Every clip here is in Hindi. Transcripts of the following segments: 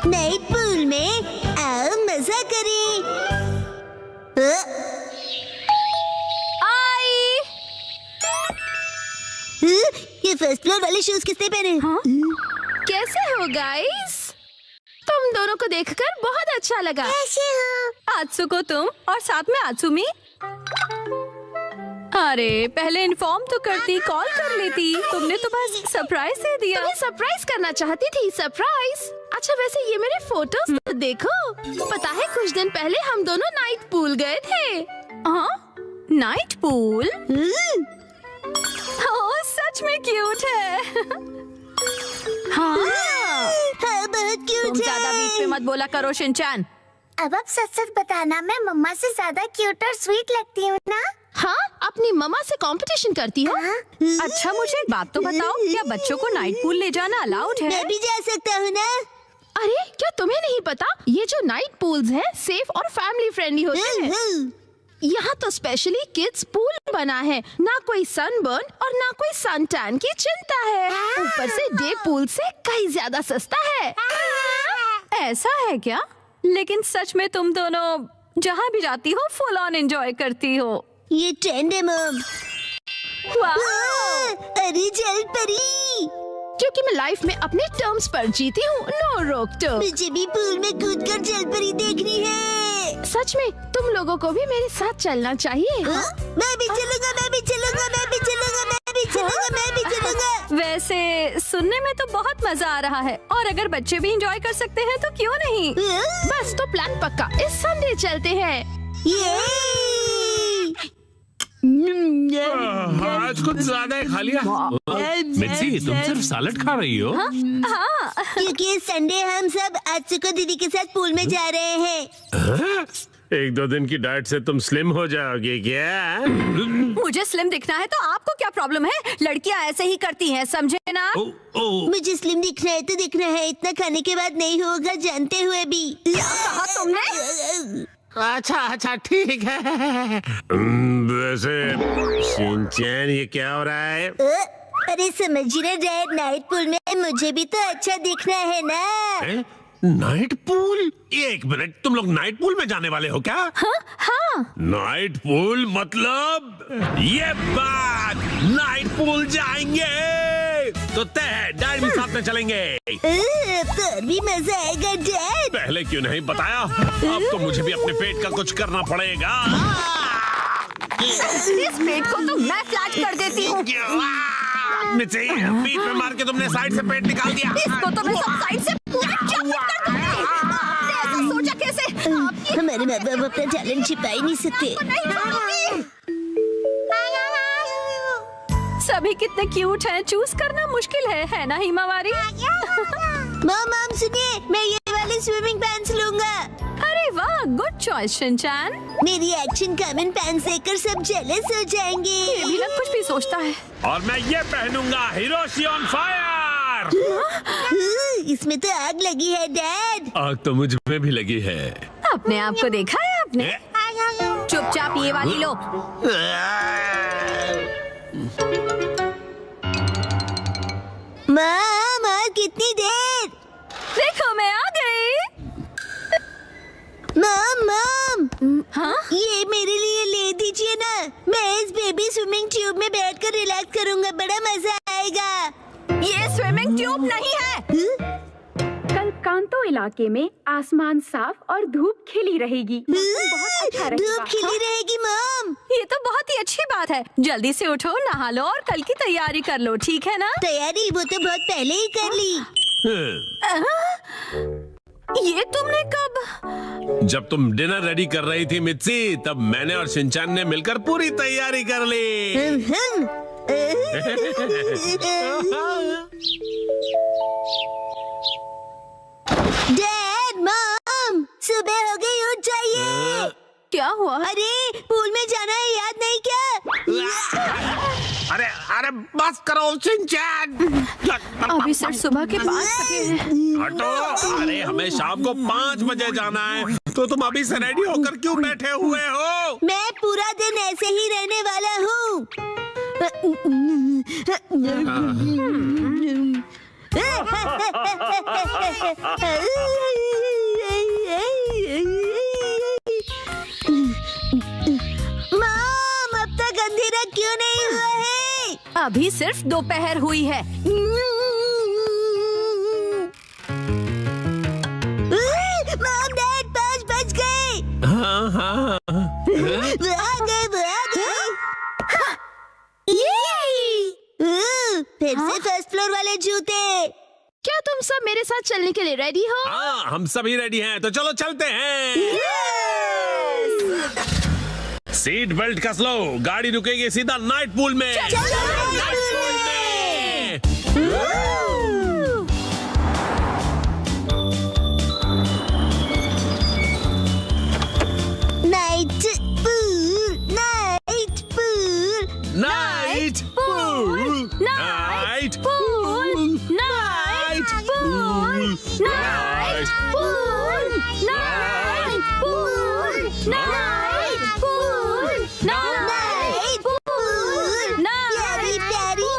नाइट पूल में आओ मजा करें। आई। ये फर्स्ट फ्लोर वाले शूज किसने पहने? हाँ? कैसे हो गाइस? तुम दोनों को देखकर बहुत अच्छा लगा। कैसे हो? आत्सुको तुम और साथ में आत्सुमी। अरे पहले इन्फॉर्म तो करती, कॉल कर लेती। तुमने तो बस सरप्राइज दे दिया। तुम्हें सरप्राइज करना चाहती थी। सरप्राइज? अच्छा वैसे ये मेरे फोटोज तो देखो। पता है कुछ दिन पहले हम दोनों नाइट पूल गए थे। हाँ नाइट पूल? ओह सच में क्यूट है। हाँ बहुत क्यूट तुम ज्यादा बीच में मत बोला करो शिनचैन। अब आप सच सच बताना, मैं मम्मा से ज्यादा क्यूट और स्वीट लगती हूँ ना? हाँ अपनी मम्मा से कंपटीशन करती हो? अच्छा मुझे एक बात तो बताओ, क्या बच्चों को नाइट पूल ले जाना अलाउड है? मैं भी जा सकता हूँ ना? अरे क्या तुम्हें नहीं पता, ये जो नाइट पूल्स हैं सेफ और फैमिली फ्रेंडली होते हैं। यहाँ तो स्पेशली किड्स पूल बना है, ना कोई सनबर्न और ना कोई सन टैन की चिंता है। ऊपर से डे पूल से कहीं ज्यादा सस्ता है। ऐसा है क्या? लेकिन सच में तुम दोनों जहाँ भी जाती हो फुल ऑन एंजॉय करती हो। ये ट्रेंड है मॉम। अरे जल परी, क्योंकि मैं लाइफ में अपने टर्म्स पर जीती हूँ, नो रोक टोक। मुझे भी पूल में कूदकर जल परी देखनी है। सच में तुम लोगों को भी मेरे साथ चलना चाहिए। मैं भी चलूंगा, मैं भी चलूंगा, मैं भी चलूंगा, मैं भी चलूंगा, मैं भी चलूंगा। वैसे सुनने में तो बहुत मजा आ रहा है, और अगर बच्चे भी एंजॉय कर सकते हैं तो क्यों नहीं। बस तो प्लान पक्का, इस संडे चलते हैं। आज कुछ ज्यादा ही खा लिया। मिर्ची तुम सिर्फ सैलेड खा रही हो? हाँ क्योंकि संडे हम सब आत्सुको दीदी के साथ पूल में जा रहे हैं। एक दो दिन की डाइट से तुम स्लिम हो जाओगे क्या? मुझे स्लिम दिखना है तो आपको क्या प्रॉब्लम है? लड़कियां ऐसे ही करती हैं, समझे ना? मुझे स्लिम दिखना है तो दिखना है, इतना खाने के बाद नहीं होगा जानते हुए भी। क्या कहा तुमने? अच्छा ठीक है। वैसे शिनचैन ये क्या हो रहा है? अरे समझिए ना डैड, नाइट पूल में मुझे भी तो अच्छा दिखना है ना। Night pool? एक मिनट, तुम लोग नाइट पूल में जाने वाले हो क्या? हाँ। नाइट पूल मतलब ये बात, नाइट पूल जाएंगे तो तय है, डैड भी साथ में चलेंगे। तो भी मजा आएगा डैड। पहले क्यों नहीं बताया? अब तो मुझे भी अपने पेट का कुछ करना पड़ेगा। इस पेट को तो मैं फ्लैट कर देती हूँ। बीच में मार के तुमने साइड से पेट निकाल दिया। इसको तो मैं सब साइड से पूरा चॉप कर दूंगी। आपने ऐसा सोचा कैसे? हमारे माँ बाप अपना टैलेंट छिपा ही नहीं सकते। सभी कितने क्यूट हैं, चूज करना मुश्किल है ना हिमावारी? मॉम सुनिए, मैं ये वाले स्विमिंग पैंट्स लूंगा। अरे वाह, गुड चॉइस शिनचैन। मेरी एक्शन कॉमन पैंट्स देखकर सब जेलस हो जाएंगे। ये भी ना कुछ भी सोचता है। और मैं ये पहनूंगा, हिरोशी ऑन फायर। इसमें तो आग लगी है डैड। आग तो मुझ में भी लगी है। अपने आप को देखा है आपने? चुपचाप ये वाली लो। माँ कितनी देर? देखो मैं आ गई। मॉम हाँ? ये मेरे लिए ले दीजिए ना, मैं इस बेबी स्विमिंग ट्यूब में बैठकर रिलैक्स करूंगा, बड़ा मजा आएगा। ये स्विमिंग ट्यूब नहीं है। कल कांतो इलाके में आसमान साफ और धूप खिली रहेगी। बहुत अच्छा रहेगा। धूप खिली रहेगी मॉम। ये तो बहुत ही अच्छी बात है। जल्दी से उठो, नहा लो और कल की तैयारी कर लो, ठीक है ना? तैयारी वो तो बहुत पहले ही कर ली। ये तुमने कब? जब तुम डिनर रेडी कर रही थी मित्सी, तब मैंने और शिनचैन ने मिलकर पूरी तैयारी कर ली। डैड मॉम सुबह हो गई, उठ जाइए। क्या हुआ? अरे पूल में जाना है, याद नहीं क्या? अरे बस करो शिनचैन। अभी सिर्फ सुबह के 5 बजे हैं। हटो। अरे हमें शाम को 5 बजे जाना है, तो तुम अभी से रेडी होकर क्यों बैठे हुए हो? मैं पूरा दिन ऐसे ही रहने वाला हूँ। अभी सिर्फ दोपहर हुई है। मॉम डैड 5 बज गए। हाँ हाँ वो आ गए। फिर से फर्स्ट फ्लोर वाले जूते। क्या तुम सब मेरे साथ चलने के लिए रेडी हो? हाँ, हम सभी रेडी हैं, तो चलो चलते हैं। सीट बेल्ट कस लो, गाड़ी रुकेगी सीधा नाइट पूल में। Night pool, night pool, night pool, night pool, night pool, night pool, night pool, night pool, night pool. प्यारी प्यारी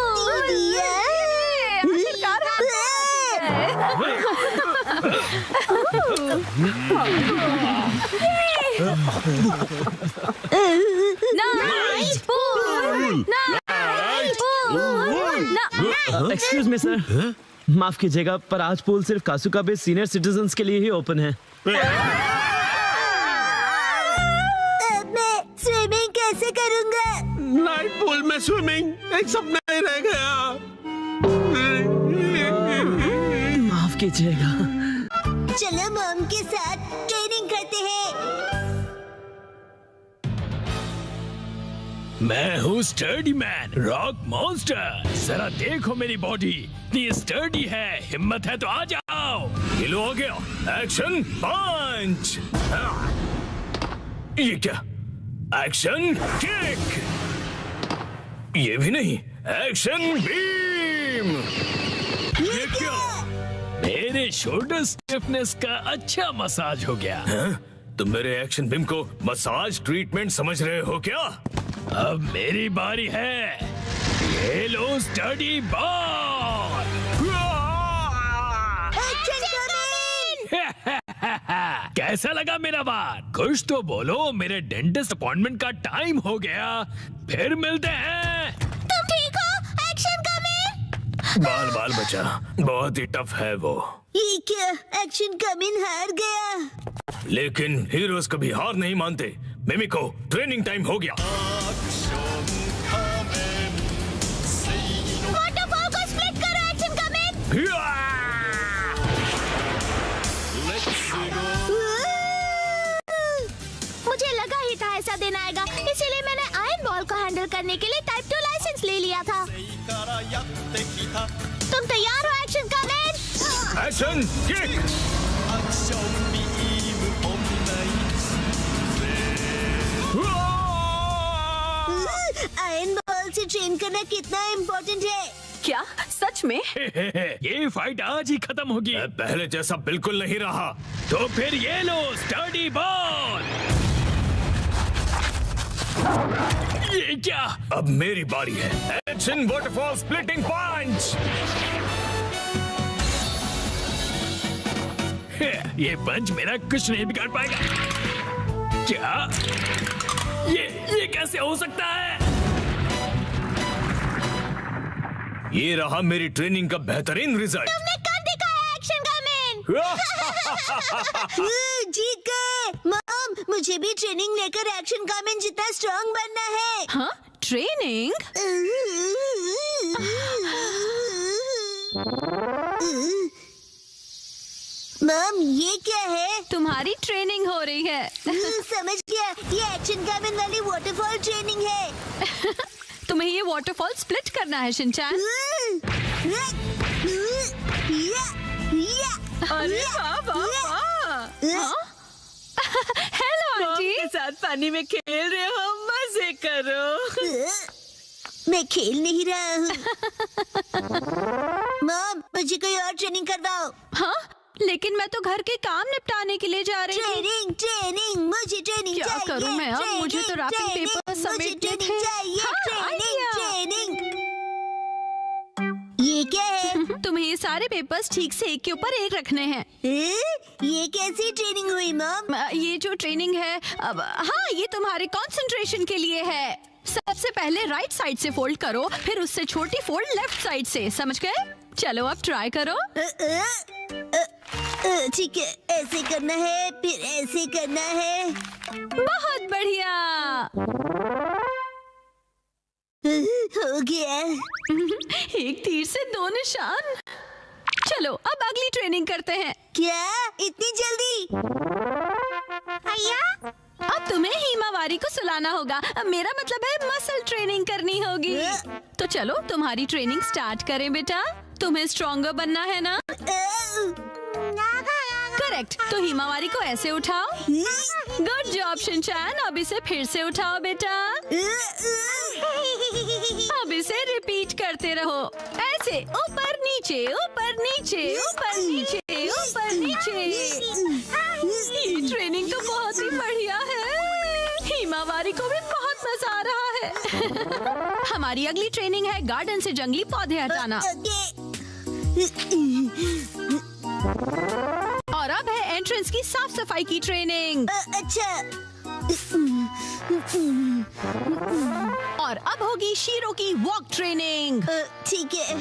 एक्सक्यूज मी सर, माफ कीजिएगा पर आज पूल सिर्फ कासुका बे सीनियर सिटीजन्स के लिए ही ओपन है। मैं स्विमिंग कैसे करूँगा? नाइट पूल में स्विमिंग एक सपना ही रह गया। माफ कीजिएगा। चलो मॉम के साथ ट्रेनिंग करते हैं। मैं हूँ स्टर्डी मैन, रॉक मॉन्स्टर। जरा देखो मेरी बॉडी इतनी स्टर्डी है, हिम्मत है तो आ जाओ। गिलो हो गया, एक्शन पंच। ये क्या? Action kick. ये भी नहीं, एक्शन बीम। ये क्या? मेरे शोल्डर स्टिफनेस का अच्छा मसाज हो गया। तुम मेरे एक्शन बीम को मसाज ट्रीटमेंट समझ रहे हो क्या? अब मेरी बारी है। ये लो स्टडी बॉल। कैसा लगा मेरा बात? कुछ तो बोलो, मेरे डेंटिस्ट अपॉइंटमेंट का टाइम हो गया। फिर मिलते हैं। तुम ठीक हो? Action coming. बाल बाल बचा, बहुत ही टफ है वो। ये क्या? एक्शन कमिंग हार गया। लेकिन हीरोज कभी हार नहीं मानते। मिमिको, ट्रेनिंग टाइम हो गया। वाटरफॉल को स्प्लिट करो, एक्शन कमिंग। मुझे लगा ही था ऐसा दिन आएगा, इसीलिए मैंने आयरन बॉल को हैंडल करने के लिए टाइप 2 लाइसेंस ले लिया था। तुम तैयार हो action coming? Action kick. Iron ball से ट्रेन करना कितना इम्पोर्टेंट है। क्या सच में? ये फाइट आज ही खत्म होगी। पहले जैसा बिल्कुल नहीं रहा। तो फिर ये लो स्टडी बॉल। ये क्या? अब मेरी बारी है। एक्शन वाटरफॉल स्प्लिटिंग पंच। ये पंच मेरा कुछ नहीं बिगाड़ पाएगा। क्या? ये कैसे हो सकता है? ये रहा मेरी ट्रेनिंग का बेहतरीन रिजल्ट। तुमने कर दिखाया एक्शन कमिंग। जीत गए। मॉम, मुझे भी ट्रेनिंग लेकर एक्शन कमिंग जितना स्ट्रांग बनना है। हाँ, ट्रेनिंग? मॉम, ये क्या है? तुम्हारी ट्रेनिंग हो रही है। समझ गया, ये एक्शन कमिंग वाली वाटरफॉल ट्रेनिंग है। तुम्हें ये वाटरफॉल स्प्लिट करना है शिनचैन। अरे वाह वाह वाह। Hello aunty. के साथ पानी में खेल रहे हो, मजे करो। मैं खेल नहीं रहा हूँ। मॉम, मुझे कोई और ट्रेनिंग करवाओ। हाँ, लेकिन मैं तो घर के काम निपटाने के लिए जा रही हूँ। ट्रेनिंग, मुझे ट्रेनिंग क्या चाहिए। करूँ मैं अब? मुझे तो रैपिंग ट्रेनिंग, पेपर समेटने मुझे थे। चाहिए। हाँ, आइडिया। ट्रेनिंग। ये क्या है? तुम्हें ये सारे पेपर्स ठीक से एक के ऊपर एक रखने हैं। ये कैसी ट्रेनिंग हुई मॉम? ये जो ट्रेनिंग है, अब हाँ, ये तुम्हारे कंसंट्रेशन के लिए है। सबसे पहले राइट साइड से फोल्ड करो, फिर उससे छोटी फोल्ड लेफ्ट साइड से, समझ गए? चलो अब ट्राई करो। ठीक है, ऐसे करना है, फिर ऐसे करना है। बहुत बढ़िया। हो गया। एक तीर से दो निशान। चलो अब अगली ट्रेनिंग करते हैं। क्या इतनी जल्दी? अब तुम्हें हिमावारी को सुलाना होगा। अब मेरा मतलब है मसल ट्रेनिंग करनी होगी। तो चलो तुम्हारी ट्रेनिंग स्टार्ट करें बेटा। तुम्हें स्ट्रॉन्गर बनना है ना? करेक्ट। तो हिमावारी को ऐसे उठाओ। Good job Shinchan. अब इसे फिर से उठाओ बेटा। अब इसे रिपीट करते रहो, ऐसे ऊपर नीचे ऊपर नीचे ऊपर नीचे ऊपर नीचे। ये ट्रेनिंग तो बहुत ही बढ़िया है। हिमावारी को भी बहुत मजा आ रहा है। हमारी अगली ट्रेनिंग है गार्डन से जंगली पौधे हटाना। और अब है एंट्रेंस की साफ सफाई की ट्रेनिंग। अच्छा। और अब होगी शीरो की वॉक ट्रेनिंग। ठीक है।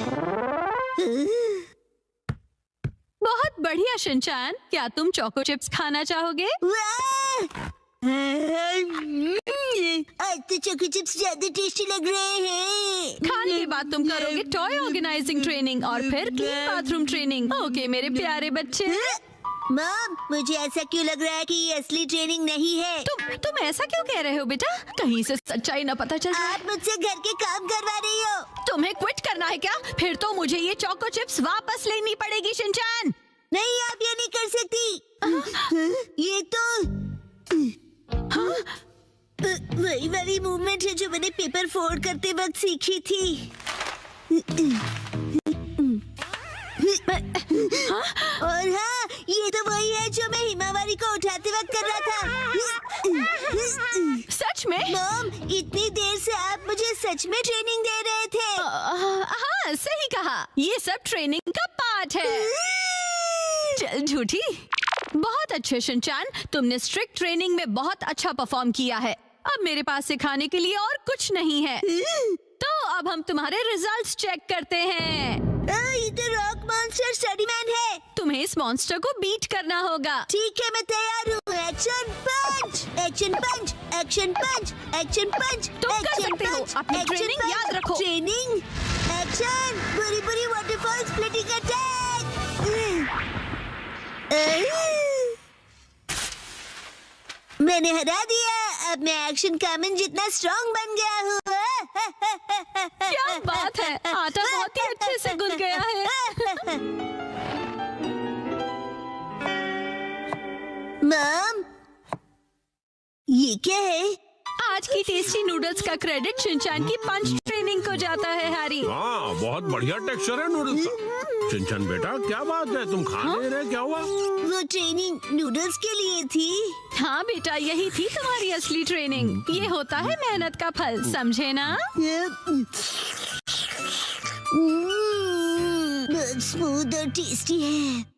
बहुत बढ़िया शिनचैन। क्या तुम चोको चिप्स खाना चाहोगे? आज तो चोको चिप्स ज्यादा टेस्टी लग रहे हैं। खाने के बाद तुम करोगे टॉय ऑर्गेनाइजिंग ट्रेनिंग और फिर क्लीन बाथरूम ट्रेनिंग। ओके मेरे प्यारे बच्चे। मॉम, मुझे ऐसा क्यों लग रहा है कि ये असली ट्रेनिंग नहीं है? तुम ऐसा क्यों कह रहे हो बेटा? कहीं से सच्चाई न पता चल जाए। आप मुझसे घर के काम करवा रही हो। तुम्हें क्विट करना है क्या? फिर तो मुझे ये चोको चिप्स वापस लेनी पड़ेगी शिनचैन। नहीं, आप ये नहीं कर सकती। ये तो वही वाली मूवमेंट है जो मैंने पेपर फोल्ड करते वक्त सीखी थी। और हाँ, ये तो वही है जो मैं हिमावारी को उठाते वक्त कर रहा था। सच में? मॉम, इतनी देर से आप मुझे सच में ट्रेनिंग दे रहे थे। हाँ सही कहा। ये सब ट्रेनिंग का पार्ट है। चल झूठी। बहुत अच्छे शिनचैन, तुमने स्ट्रिक्ट ट्रेनिंग में बहुत अच्छा परफॉर्म किया है। अब मेरे पास सिखाने के लिए और कुछ नहीं है। तो अब हम तुम्हारे रिजल्ट्स चेक करते हैं। ये तो रॉक मॉन्स्टर स्टडीमैन है। तुम्हें इस मॉन्स्टर को बीट करना होगा। ठीक है, मैं तैयार हूँ। एक्शन पंच, एक्शन पंच, एक्शन पंच, एक्शन पंच। तुम कर सकते हो। अपनी ट्रेनिंग याद रखो। ट्रेनिंग, एक्शन, बुरी बुरी वाटरफॉल स्प्लिटिंग अटैक। मैंने हरा दिया। अब मैं एक्शन कामन जितना स्ट्रॉन्ग बन गया हूँ। क्या बात है, आटा बहुत ही अच्छे से गुल गया है। मॉम, ये क्या है? आज की टेस्टी नूडल्स का क्रेडिट शिनचैन की पंच ट्रेनिंग को जाता है हैरी। हाँ, बहुत बढ़िया टेक्सचर है नूडल्स का। शिनचैन बेटा, क्या बात है, तुम खा नहीं रहे, क्या हुआ? वो ट्रेनिंग नूडल्स के लिए थी। हाँ बेटा, यही थी तुम्हारी असली ट्रेनिंग। ये होता है मेहनत का फल, समझे ना? बहुत स्मूथ और टेस्टी है।